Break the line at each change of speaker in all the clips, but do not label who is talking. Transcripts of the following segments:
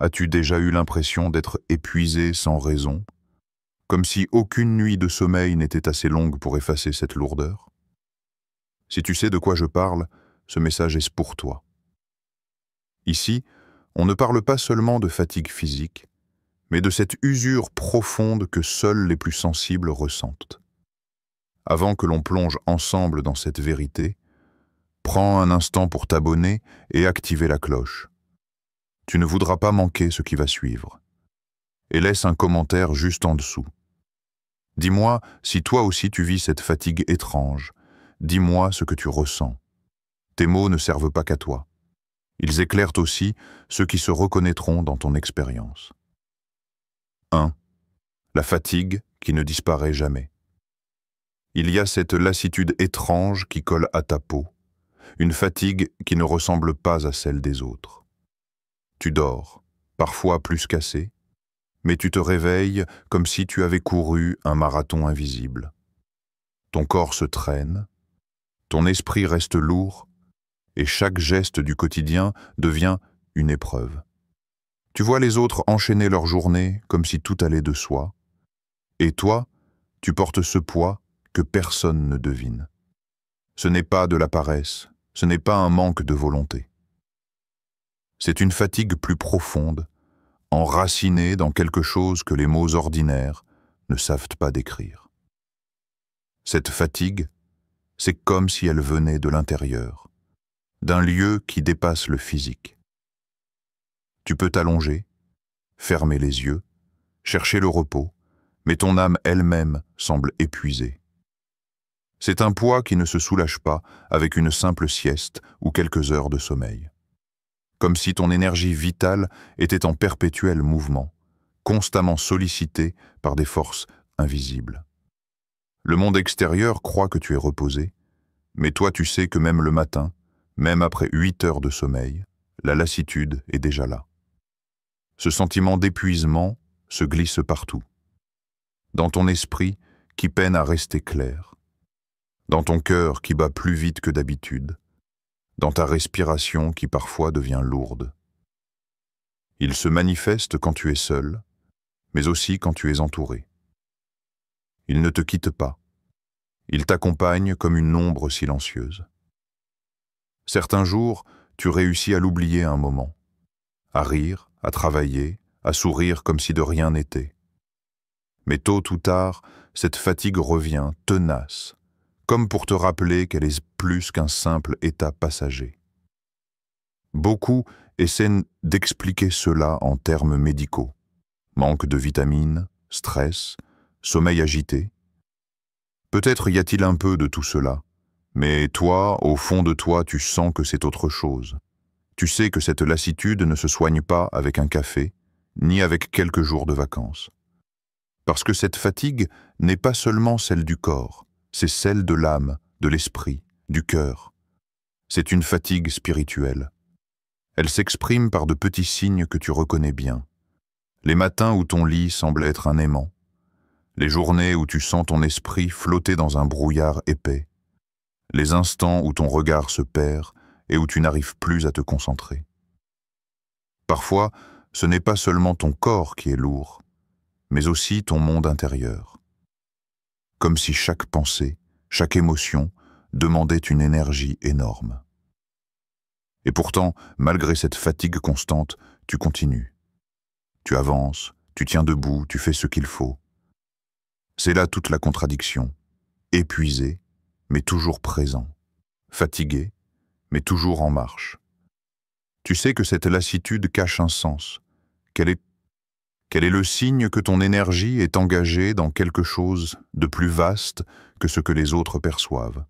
As-tu déjà eu l'impression d'être épuisé sans raison, comme si aucune nuit de sommeil n'était assez longue pour effacer cette lourdeur? Si tu sais de quoi je parle, ce message est pour toi. Ici, on ne parle pas seulement de fatigue physique, mais de cette usure profonde que seuls les plus sensibles ressentent. Avant que l'on plonge ensemble dans cette vérité, prends un instant pour t'abonner et activer la cloche. Tu ne voudras pas manquer ce qui va suivre. Et laisse un commentaire juste en dessous. Dis-moi si toi aussi tu vis cette fatigue étrange. Dis-moi ce que tu ressens. Tes mots ne servent pas qu'à toi. Ils éclairent aussi ceux qui se reconnaîtront dans ton expérience. 1. La fatigue qui ne disparaît jamais. Il y a cette lassitude étrange qui colle à ta peau, une fatigue qui ne ressemble pas à celle des autres. Tu dors, parfois plus qu'assez, mais tu te réveilles comme si tu avais couru un marathon invisible. Ton corps se traîne, ton esprit reste lourd, et chaque geste du quotidien devient une épreuve. Tu vois les autres enchaîner leur journée comme si tout allait de soi, et toi, tu portes ce poids que personne ne devine. Ce n'est pas de la paresse, ce n'est pas un manque de volonté. C'est une fatigue plus profonde, enracinée dans quelque chose que les mots ordinaires ne savent pas décrire. Cette fatigue, c'est comme si elle venait de l'intérieur, d'un lieu qui dépasse le physique. Tu peux t'allonger, fermer les yeux, chercher le repos, mais ton âme elle-même semble épuisée. C'est un poids qui ne se soulage pas avec une simple sieste ou quelques heures de sommeil. Comme si ton énergie vitale était en perpétuel mouvement, constamment sollicitée par des forces invisibles. Le monde extérieur croit que tu es reposé, mais toi tu sais que même le matin, même après 8 heures de sommeil, la lassitude est déjà là. Ce sentiment d'épuisement se glisse partout. Dans ton esprit qui peine à rester clair, dans ton cœur qui bat plus vite que d'habitude, dans ta respiration qui parfois devient lourde. Il se manifeste quand tu es seul, mais aussi quand tu es entouré. Il ne te quitte pas. Il t'accompagne comme une ombre silencieuse. Certains jours, tu réussis à l'oublier un moment, à rire, à travailler, à sourire comme si de rien n'était. Mais tôt ou tard, cette fatigue revient, tenace, comme pour te rappeler qu'elle est plus qu'un simple état passager. Beaucoup essaient d'expliquer cela en termes médicaux. Manque de vitamines, stress, sommeil agité. Peut-être y a-t-il un peu de tout cela, mais toi, au fond de toi, tu sens que c'est autre chose. Tu sais que cette lassitude ne se soigne pas avec un café, ni avec quelques jours de vacances. Parce que cette fatigue n'est pas seulement celle du corps, c'est celle de l'âme, de l'esprit, du cœur. C'est une fatigue spirituelle. Elle s'exprime par de petits signes que tu reconnais bien. Les matins où ton lit semble être un aimant. Les journées où tu sens ton esprit flotter dans un brouillard épais. Les instants où ton regard se perd et où tu n'arrives plus à te concentrer. Parfois, ce n'est pas seulement ton corps qui est lourd, mais aussi ton monde intérieur. Comme si chaque pensée, chaque émotion demandait une énergie énorme. Et pourtant, malgré cette fatigue constante, tu continues. Tu avances, tu tiens debout, tu fais ce qu'il faut. C'est là toute la contradiction. Épuisé, mais toujours présent. Fatigué, mais toujours en marche. Tu sais que cette lassitude cache un sens, qu'elle est le signe que ton énergie est engagée dans quelque chose de plus vaste que ce que les autres perçoivent.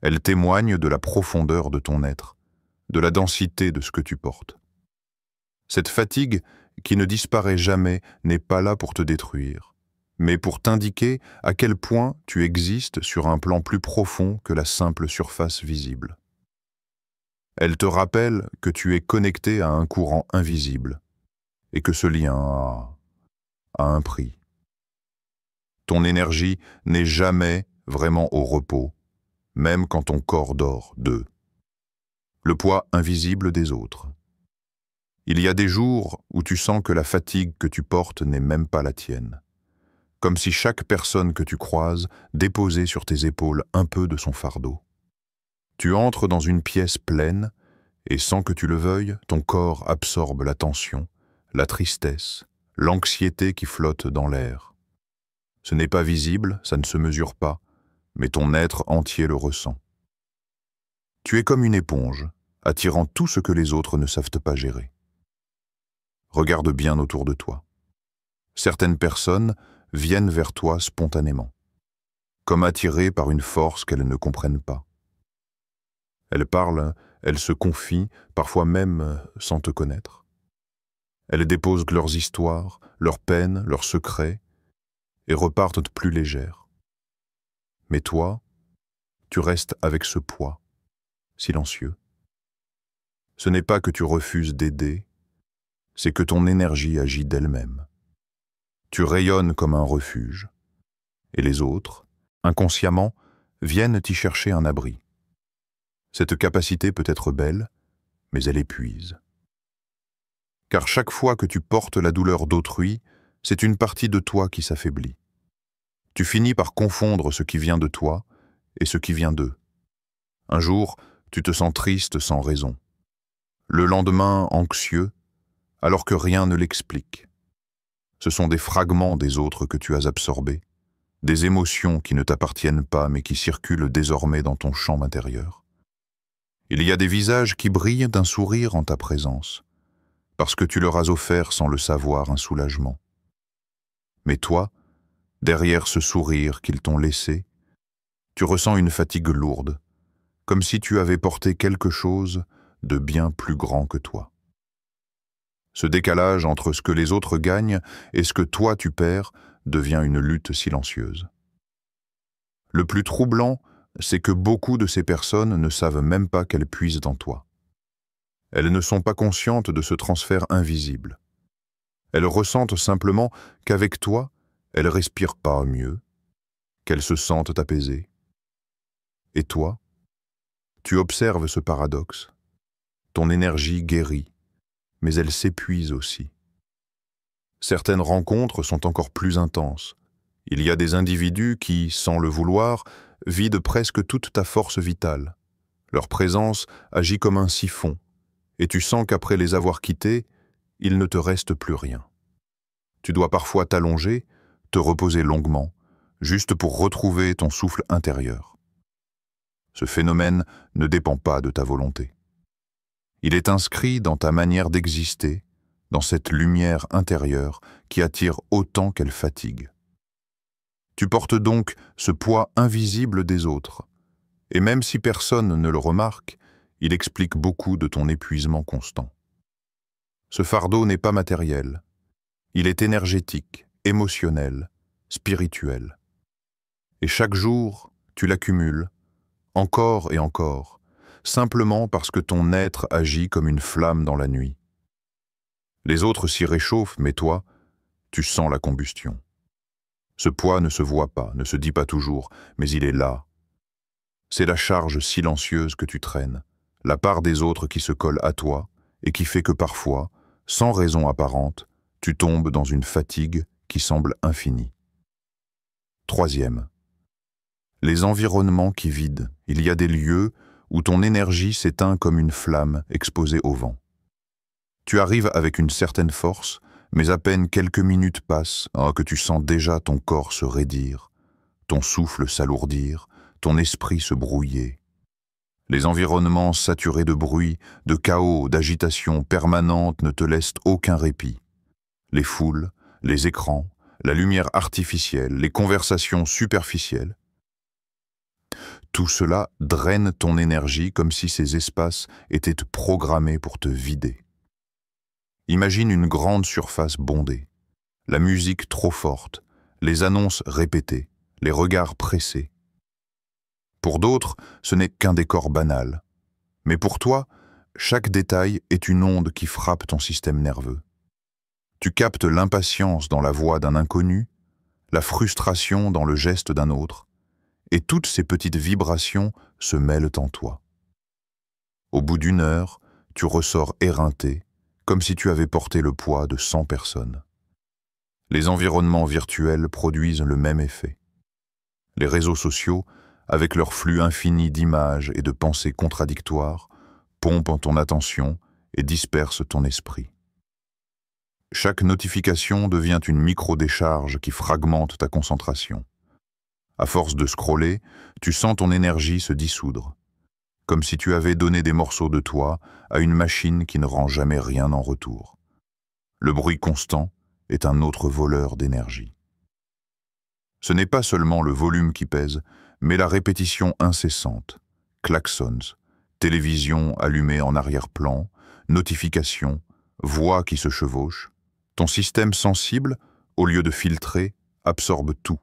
Elle témoigne de la profondeur de ton être, de la densité de ce que tu portes. Cette fatigue, qui ne disparaît jamais, n'est pas là pour te détruire, mais pour t'indiquer à quel point tu existes sur un plan plus profond que la simple surface visible. Elle te rappelle que tu es connecté à un courant invisible, et que ce lien a un prix. Ton énergie n'est jamais vraiment au repos, même quand ton corps dort d'eux. Le poids invisible des autres. Il y a des jours où tu sens que la fatigue que tu portes n'est même pas la tienne. Comme si chaque personne que tu croises déposait sur tes épaules un peu de son fardeau. Tu entres dans une pièce pleine et sans que tu le veuilles, ton corps absorbe la tension, la tristesse, l'anxiété qui flotte dans l'air. Ce n'est pas visible, ça ne se mesure pas, mais ton être entier le ressent. Tu es comme une éponge, attirant tout ce que les autres ne savent pas gérer. Regarde bien autour de toi. Certaines personnes viennent vers toi spontanément, comme attirées par une force qu'elles ne comprennent pas. Elles parlent, elles se confient, parfois même sans te connaître. Elles déposent leurs histoires, leurs peines, leurs secrets, et repartent plus légères. Mais toi, tu restes avec ce poids, silencieux. Ce n'est pas que tu refuses d'aider, c'est que ton énergie agit d'elle-même. Tu rayonnes comme un refuge, et les autres, inconsciemment, viennent t'y chercher un abri. Cette capacité peut être belle, mais elle épuise. Car chaque fois que tu portes la douleur d'autrui, c'est une partie de toi qui s'affaiblit. Tu finis par confondre ce qui vient de toi et ce qui vient d'eux. Un jour, tu te sens triste sans raison. Le lendemain, anxieux, alors que rien ne l'explique. Ce sont des fragments des autres que tu as absorbés, des émotions qui ne t'appartiennent pas mais qui circulent désormais dans ton champ intérieur. Il y a des visages qui brillent d'un sourire en ta présence, parce que tu leur as offert sans le savoir un soulagement. Mais toi, derrière ce sourire qu'ils t'ont laissé, tu ressens une fatigue lourde, comme si tu avais porté quelque chose de bien plus grand que toi. Ce décalage entre ce que les autres gagnent et ce que toi tu perds devient une lutte silencieuse. Le plus troublant, c'est que beaucoup de ces personnes ne savent même pas qu'elles puisent en toi. Elles ne sont pas conscientes de ce transfert invisible. Elles ressentent simplement qu'avec toi, elles respirent pas mieux, qu'elles se sentent apaisées. Et toi, tu observes ce paradoxe. Ton énergie guérit, mais elle s'épuise aussi. Certaines rencontres sont encore plus intenses. Il y a des individus qui, sans le vouloir, vident presque toute ta force vitale. Leur présence agit comme un siphon, et tu sens qu'après les avoir quittés, il ne te reste plus rien. Tu dois parfois t'allonger, te reposer longuement, juste pour retrouver ton souffle intérieur. Ce phénomène ne dépend pas de ta volonté. Il est inscrit dans ta manière d'exister, dans cette lumière intérieure qui attire autant qu'elle fatigue. Tu portes donc ce poids invisible des autres, et même si personne ne le remarque, il explique beaucoup de ton épuisement constant. Ce fardeau n'est pas matériel, il est énergétique, émotionnel, spirituel. Et chaque jour, tu l'accumules, encore et encore, simplement parce que ton être agit comme une flamme dans la nuit. Les autres s'y réchauffent, mais toi, tu sens la combustion. Ce poids ne se voit pas, ne se dit pas toujours, mais il est là. C'est la charge silencieuse que tu traînes, la part des autres qui se colle à toi et qui fait que parfois, sans raison apparente, tu tombes dans une fatigue qui semble infinie. Troisième, les environnements qui vident. Il y a des lieux où ton énergie s'éteint comme une flamme exposée au vent. Tu arrives avec une certaine force, mais à peine quelques minutes passent que tu sens déjà ton corps se raidir, ton souffle s'alourdir, ton esprit se brouiller. Les environnements saturés de bruit, de chaos, d'agitation permanente ne te laissent aucun répit. Les foules, les écrans, la lumière artificielle, les conversations superficielles. Tout cela draine ton énergie comme si ces espaces étaient programmés pour te vider. Imagine une grande surface bondée, la musique trop forte, les annonces répétées, les regards pressés. Pour d'autres, ce n'est qu'un décor banal. Mais pour toi, chaque détail est une onde qui frappe ton système nerveux. Tu captes l'impatience dans la voix d'un inconnu, la frustration dans le geste d'un autre, et toutes ces petites vibrations se mêlent en toi. Au bout d'une heure, tu ressors éreinté, comme si tu avais porté le poids de 100 personnes. Les environnements virtuels produisent le même effet. Les réseaux sociaux, avec leur flux infini d'images et de pensées contradictoires, pompent ton attention et dispersent ton esprit. Chaque notification devient une micro-décharge qui fragmente ta concentration. À force de scroller, tu sens ton énergie se dissoudre, comme si tu avais donné des morceaux de toi à une machine qui ne rend jamais rien en retour. Le bruit constant est un autre voleur d'énergie. Ce n'est pas seulement le volume qui pèse, mais la répétition incessante, klaxons, télévision allumée en arrière-plan, notifications, voix qui se chevauchent. Ton système sensible, au lieu de filtrer, absorbe tout.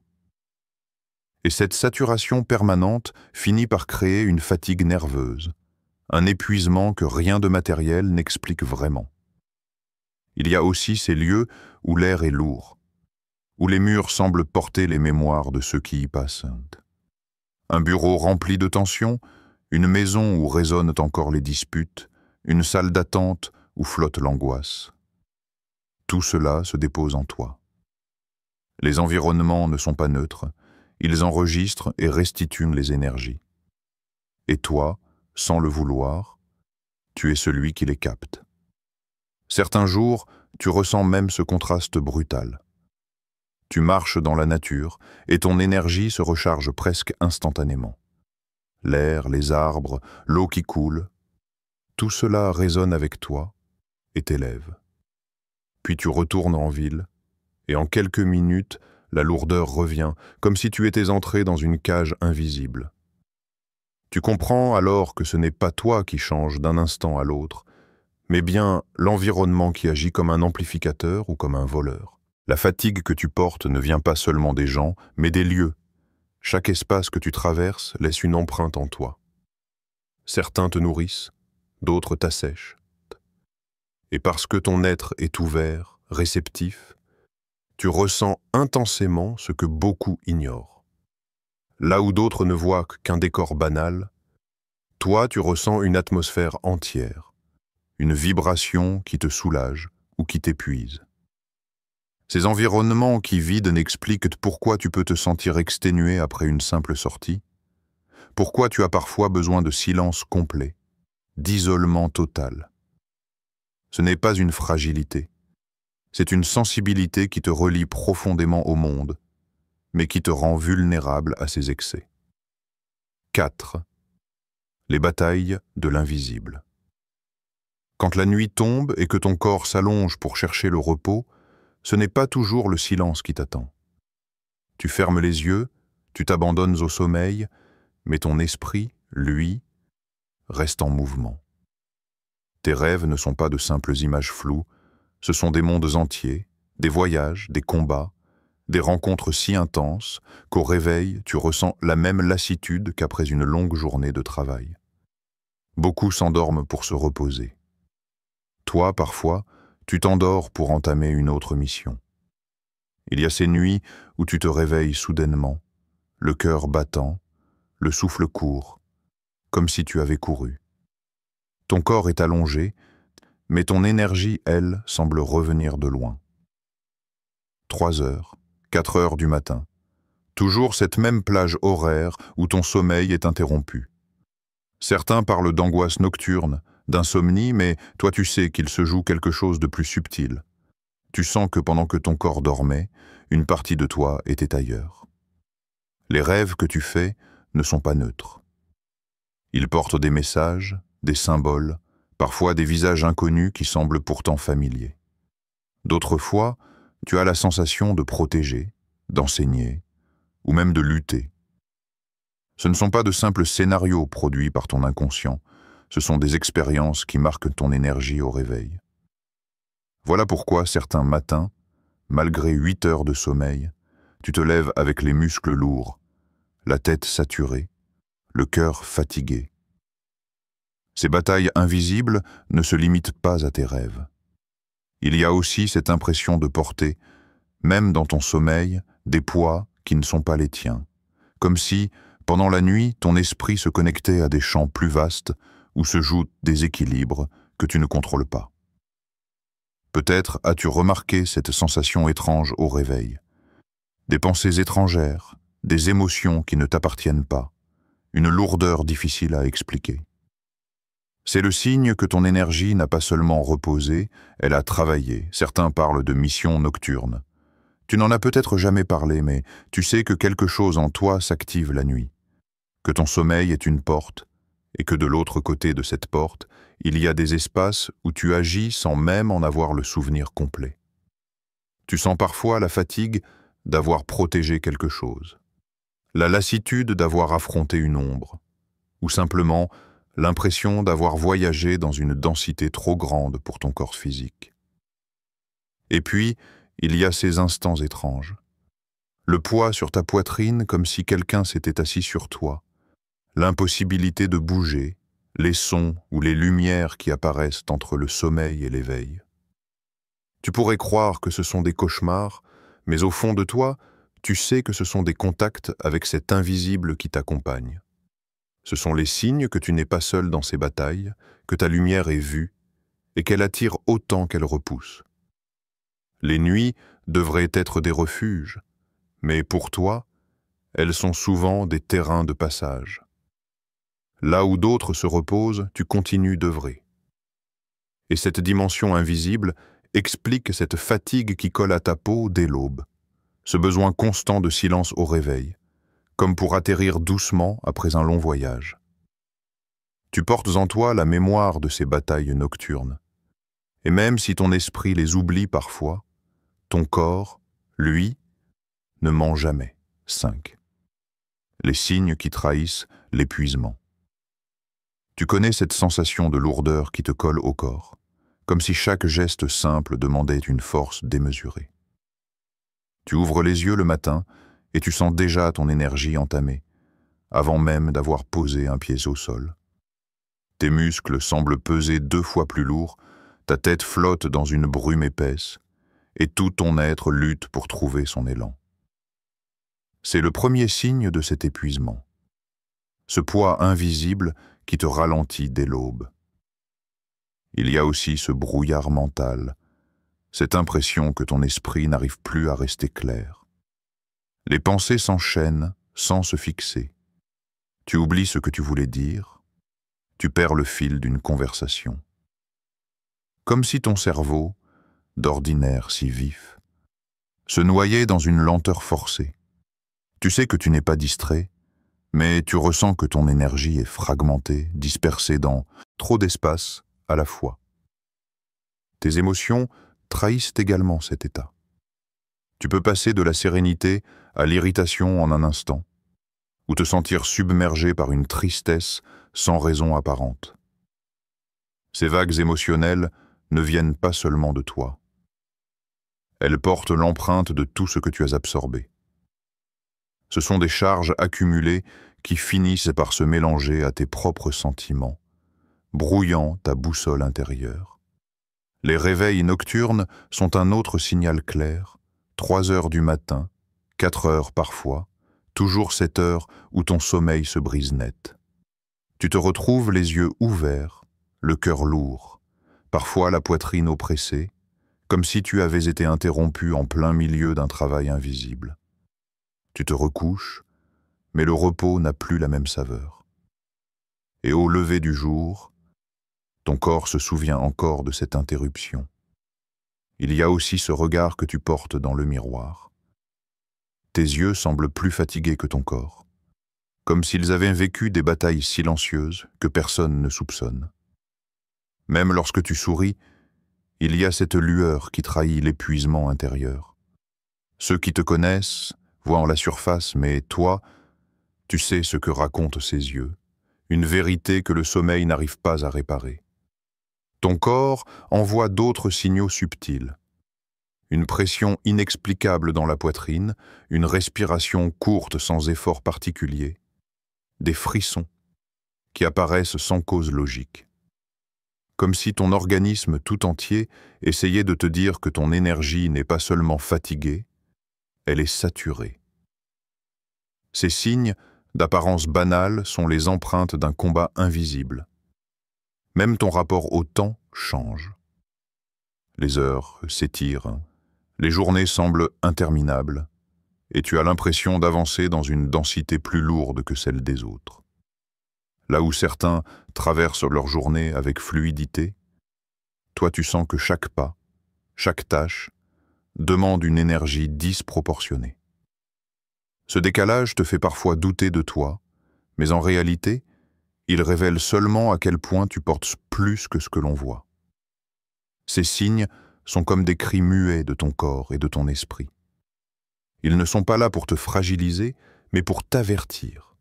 Et cette saturation permanente finit par créer une fatigue nerveuse, un épuisement que rien de matériel n'explique vraiment. Il y a aussi ces lieux où l'air est lourd, où les murs semblent porter les mémoires de ceux qui y passent. Un bureau rempli de tensions, une maison où résonnent encore les disputes, une salle d'attente où flotte l'angoisse. Tout cela se dépose en toi. Les environnements ne sont pas neutres, ils enregistrent et restituent les énergies. Et toi, sans le vouloir, tu es celui qui les capte. Certains jours, tu ressens même ce contraste brutal. Tu marches dans la nature et ton énergie se recharge presque instantanément. L'air, les arbres, l'eau qui coule, tout cela résonne avec toi et t'élève. Puis tu retournes en ville, et en quelques minutes, la lourdeur revient, comme si tu étais entré dans une cage invisible. Tu comprends alors que ce n'est pas toi qui change d'un instant à l'autre, mais bien l'environnement qui agit comme un amplificateur ou comme un voleur. La fatigue que tu portes ne vient pas seulement des gens, mais des lieux. Chaque espace que tu traverses laisse une empreinte en toi. Certains te nourrissent, d'autres t'assèchent. Et parce que ton être est ouvert, réceptif, tu ressens intensément ce que beaucoup ignorent. Là où d'autres ne voient qu'un décor banal, toi tu ressens une atmosphère entière, une vibration qui te soulage ou qui t'épuise. Ces environnements qui vident n'expliquent pourquoi tu peux te sentir exténué après une simple sortie, pourquoi tu as parfois besoin de silence complet, d'isolement total. Ce n'est pas une fragilité, c'est une sensibilité qui te relie profondément au monde, mais qui te rend vulnérable à ses excès. 4. Les batailles de l'invisible. Quand la nuit tombe et que ton corps s'allonge pour chercher le repos, ce n'est pas toujours le silence qui t'attend. Tu fermes les yeux, tu t'abandonnes au sommeil, mais ton esprit, lui, reste en mouvement. Tes rêves ne sont pas de simples images floues, ce sont des mondes entiers, des voyages, des combats, des rencontres si intenses qu'au réveil, tu ressens la même lassitude qu'après une longue journée de travail. Beaucoup s'endorment pour se reposer. Toi, parfois, tu t'endors pour entamer une autre mission. Il y a ces nuits où tu te réveilles soudainement, le cœur battant, le souffle court, comme si tu avais couru. Ton corps est allongé, mais ton énergie, elle, semble revenir de loin. 3 heures, 4 heures du matin. Toujours cette même plage horaire où ton sommeil est interrompu. Certains parlent d'angoisse nocturne, d'insomnie, mais toi tu sais qu'il se joue quelque chose de plus subtil. Tu sens que pendant que ton corps dormait, une partie de toi était ailleurs. Les rêves que tu fais ne sont pas neutres. Ils portent des messages, des symboles, parfois des visages inconnus qui semblent pourtant familiers. D'autres fois, tu as la sensation de protéger, d'enseigner, ou même de lutter. Ce ne sont pas de simples scénarios produits par ton inconscient, ce sont des expériences qui marquent ton énergie au réveil. Voilà pourquoi certains matins, malgré 8 heures de sommeil, tu te lèves avec les muscles lourds, la tête saturée, le cœur fatigué. Ces batailles invisibles ne se limitent pas à tes rêves. Il y a aussi cette impression de porter, même dans ton sommeil, des poids qui ne sont pas les tiens, comme si, pendant la nuit, ton esprit se connectait à des champs plus vastes où se jouent des équilibres que tu ne contrôles pas. Peut-être as-tu remarqué cette sensation étrange au réveil. Des pensées étrangères, des émotions qui ne t'appartiennent pas, une lourdeur difficile à expliquer. C'est le signe que ton énergie n'a pas seulement reposé, elle a travaillé. Certains parlent de mission nocturne. Tu n'en as peut-être jamais parlé, mais tu sais que quelque chose en toi s'active la nuit, que ton sommeil est une porte, et que de l'autre côté de cette porte, il y a des espaces où tu agis sans même en avoir le souvenir complet. Tu sens parfois la fatigue d'avoir protégé quelque chose, la lassitude d'avoir affronté une ombre, ou simplement l'impression d'avoir voyagé dans une densité trop grande pour ton corps physique. Et puis, il y a ces instants étranges. Le poids sur ta poitrine comme si quelqu'un s'était assis sur toi, l'impossibilité de bouger, les sons ou les lumières qui apparaissent entre le sommeil et l'éveil. Tu pourrais croire que ce sont des cauchemars, mais au fond de toi, tu sais que ce sont des contacts avec cet invisible qui t'accompagne. Ce sont les signes que tu n'es pas seul dans ces batailles, que ta lumière est vue, et qu'elle attire autant qu'elle repousse. Les nuits devraient être des refuges, mais pour toi, elles sont souvent des terrains de passage. Là où d'autres se reposent, tu continues d'œuvrer. Et cette dimension invisible explique cette fatigue qui colle à ta peau dès l'aube, ce besoin constant de silence au réveil, comme pour atterrir doucement après un long voyage. Tu portes en toi la mémoire de ces batailles nocturnes. Et même si ton esprit les oublie parfois, ton corps, lui, ne ment jamais. 5. Les signes qui trahissent l'épuisement. Tu connais cette sensation de lourdeur qui te colle au corps, comme si chaque geste simple demandait une force démesurée. Tu ouvres les yeux le matin et tu sens déjà ton énergie entamée, avant même d'avoir posé un pied au sol. Tes muscles semblent peser 2 fois plus lourd, ta tête flotte dans une brume épaisse, et tout ton être lutte pour trouver son élan. C'est le premier signe de cet épuisement. Ce poids invisible qui te ralentit dès l'aube. Il y a aussi ce brouillard mental, cette impression que ton esprit n'arrive plus à rester clair. Les pensées s'enchaînent sans se fixer. Tu oublies ce que tu voulais dire, tu perds le fil d'une conversation. Comme si ton cerveau, d'ordinaire si vif, se noyait dans une lenteur forcée. Tu sais que tu n'es pas distrait, mais tu ressens que ton énergie est fragmentée, dispersée dans trop d'espace à la fois. Tes émotions trahissent également cet état. Tu peux passer de la sérénité à l'irritation en un instant, ou te sentir submergé par une tristesse sans raison apparente. Ces vagues émotionnelles ne viennent pas seulement de toi. Elles portent l'empreinte de tout ce que tu as absorbé. Ce sont des charges accumulées qui finissent par se mélanger à tes propres sentiments, brouillant ta boussole intérieure. Les réveils nocturnes sont un autre signal clair, 3 heures du matin, 4 heures parfois, toujours cette heure où ton sommeil se brise net. Tu te retrouves les yeux ouverts, le cœur lourd, parfois la poitrine oppressée, comme si tu avais été interrompu en plein milieu d'un travail invisible. Tu te recouches, mais le repos n'a plus la même saveur. Et au lever du jour, ton corps se souvient encore de cette interruption. Il y a aussi ce regard que tu portes dans le miroir. Tes yeux semblent plus fatigués que ton corps, comme s'ils avaient vécu des batailles silencieuses que personne ne soupçonne. Même lorsque tu souris, il y a cette lueur qui trahit l'épuisement intérieur. Ceux qui te connaissent voient en la surface, mais toi, tu sais ce que racontent ces yeux, une vérité que le sommeil n'arrive pas à réparer. Ton corps envoie d'autres signaux subtils. Une pression inexplicable dans la poitrine, une respiration courte sans effort particulier, des frissons qui apparaissent sans cause logique. Comme si ton organisme tout entier essayait de te dire que ton énergie n'est pas seulement fatiguée, elle est saturée. Ces signes, d'apparence banale, sont les empreintes d'un combat invisible. Même ton rapport au temps change. Les heures s'étirent, les journées semblent interminables, et tu as l'impression d'avancer dans une densité plus lourde que celle des autres. Là où certains traversent leur journée avec fluidité, toi tu sens que chaque pas, chaque tâche, demande une énergie disproportionnée. Ce décalage te fait parfois douter de toi, mais en réalité, il révèle seulement à quel point tu portes plus que ce que l'on voit. Ces signes sont comme des cris muets de ton corps et de ton esprit. Ils ne sont pas là pour te fragiliser, mais pour t'avertir.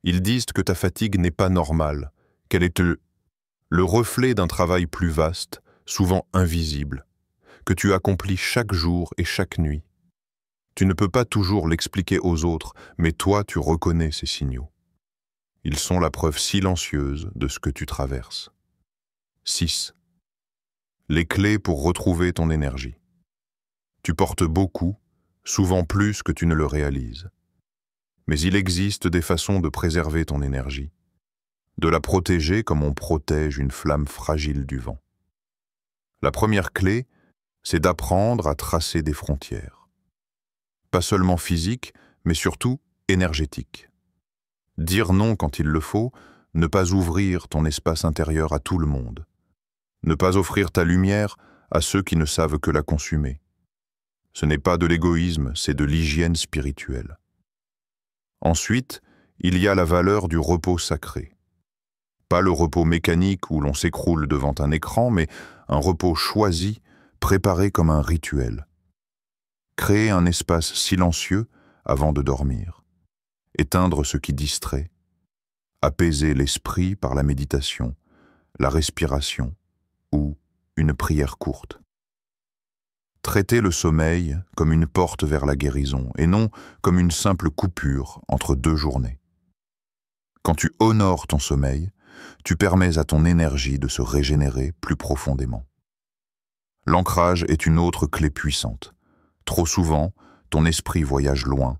Ils disent que ta fatigue n'est pas normale, qu'elle est le reflet d'un travail plus vaste, souvent invisible, que tu accomplis chaque jour et chaque nuit. Tu ne peux pas toujours l'expliquer aux autres, mais toi tu reconnais ces signaux. Ils sont la preuve silencieuse de ce que tu traverses. 6. Les clés pour retrouver ton énergie. Tu portes beaucoup, souvent plus que tu ne le réalises. Mais il existe des façons de préserver ton énergie, de la protéger comme on protège une flamme fragile du vent. La première clé, c'est d'apprendre à tracer des frontières. Pas seulement physiques, mais surtout énergétiques. Dire non quand il le faut, ne pas ouvrir ton espace intérieur à tout le monde. Ne pas offrir ta lumière à ceux qui ne savent que la consumer. Ce n'est pas de l'égoïsme, c'est de l'hygiène spirituelle. Ensuite, il y a la valeur du repos sacré. Pas le repos mécanique où l'on s'écroule devant un écran, mais un repos choisi, préparé comme un rituel. Créer un espace silencieux avant de dormir. Éteindre ce qui distrait. Apaiser l'esprit par la méditation, la respiration ou une prière courte. Traiter le sommeil comme une porte vers la guérison et non comme une simple coupure entre deux journées. Quand tu honores ton sommeil, tu permets à ton énergie de se régénérer plus profondément. L'ancrage est une autre clé puissante. Trop souvent, ton esprit voyage loin,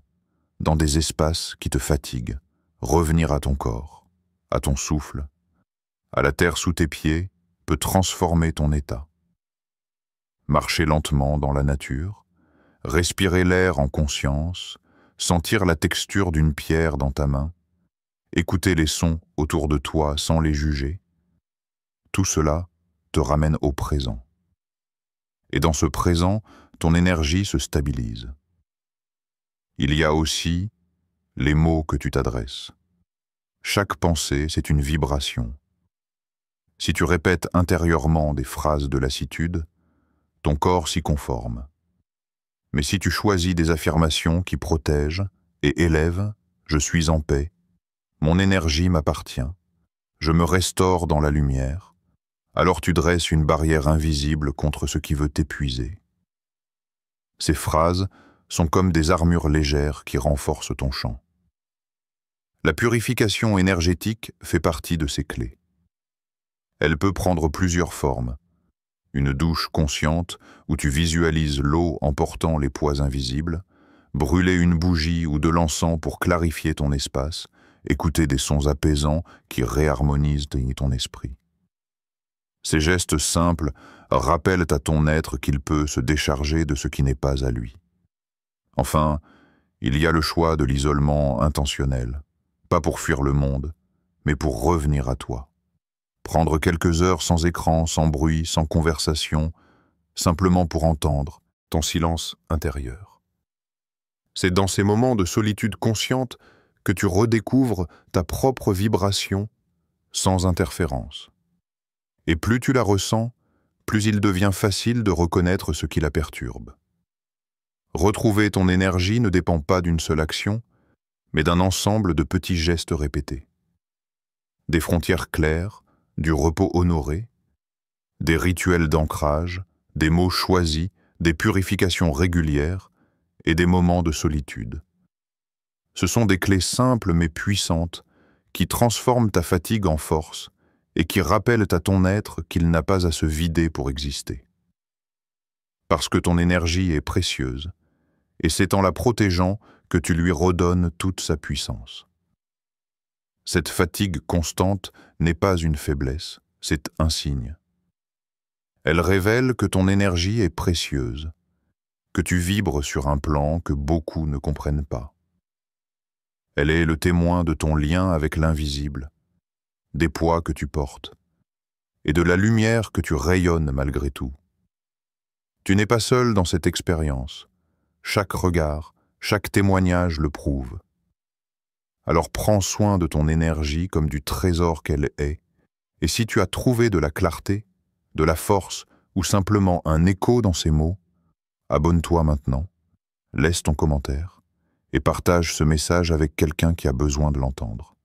dans des espaces qui te fatiguent. Revenir à ton corps, à ton souffle, à la terre sous tes pieds peut transformer ton état. Marcher lentement dans la nature, respirer l'air en conscience, sentir la texture d'une pierre dans ta main, écouter les sons autour de toi sans les juger, tout cela te ramène au présent. Et dans ce présent, ton énergie se stabilise. Il y a aussi les mots que tu t'adresses. Chaque pensée, c'est une vibration. Si tu répètes intérieurement des phrases de lassitude, ton corps s'y conforme. Mais si tu choisis des affirmations qui protègent et élèvent « Je suis en paix »,« Mon énergie m'appartient »,« Je me restaure dans la lumière », alors tu dresses une barrière invisible contre ce qui veut t'épuiser. Ces phrases sont comme des armures légères qui renforcent ton champ. La purification énergétique fait partie de ces clés. Elle peut prendre plusieurs formes. Une douche consciente où tu visualises l'eau emportant les poids invisibles, brûler une bougie ou de l'encens pour clarifier ton espace, écouter des sons apaisants qui réharmonisent ton esprit. Ces gestes simples rappellent à ton être qu'il peut se décharger de ce qui n'est pas à lui. Enfin, il y a le choix de l'isolement intentionnel, pas pour fuir le monde, mais pour revenir à toi. Prendre quelques heures sans écran, sans bruit, sans conversation, simplement pour entendre ton silence intérieur. C'est dans ces moments de solitude consciente que tu redécouvres ta propre vibration sans interférence. Et plus tu la ressens, plus il devient facile de reconnaître ce qui la perturbe. Retrouver ton énergie ne dépend pas d'une seule action, mais d'un ensemble de petits gestes répétés. Des frontières claires, du repos honoré, des rituels d'ancrage, des mots choisis, des purifications régulières et des moments de solitude. Ce sont des clés simples mais puissantes qui transforment ta fatigue en force et qui rappellent à ton être qu'il n'a pas à se vider pour exister. Parce que ton énergie est précieuse, et c'est en la protégeant que tu lui redonnes toute sa puissance. Cette fatigue constante n'est pas une faiblesse, c'est un signe. Elle révèle que ton énergie est précieuse, que tu vibres sur un plan que beaucoup ne comprennent pas. Elle est le témoin de ton lien avec l'invisible, des poids que tu portes, et de la lumière que tu rayonnes malgré tout. Tu n'es pas seul dans cette expérience. Chaque regard, chaque témoignage le prouve. Alors prends soin de ton énergie comme du trésor qu'elle est, et si tu as trouvé de la clarté, de la force ou simplement un écho dans ces mots, abonne-toi maintenant, laisse ton commentaire et partage ce message avec quelqu'un qui a besoin de l'entendre.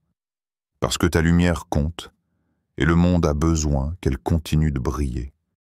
Parce que ta lumière compte et le monde a besoin qu'elle continue de briller.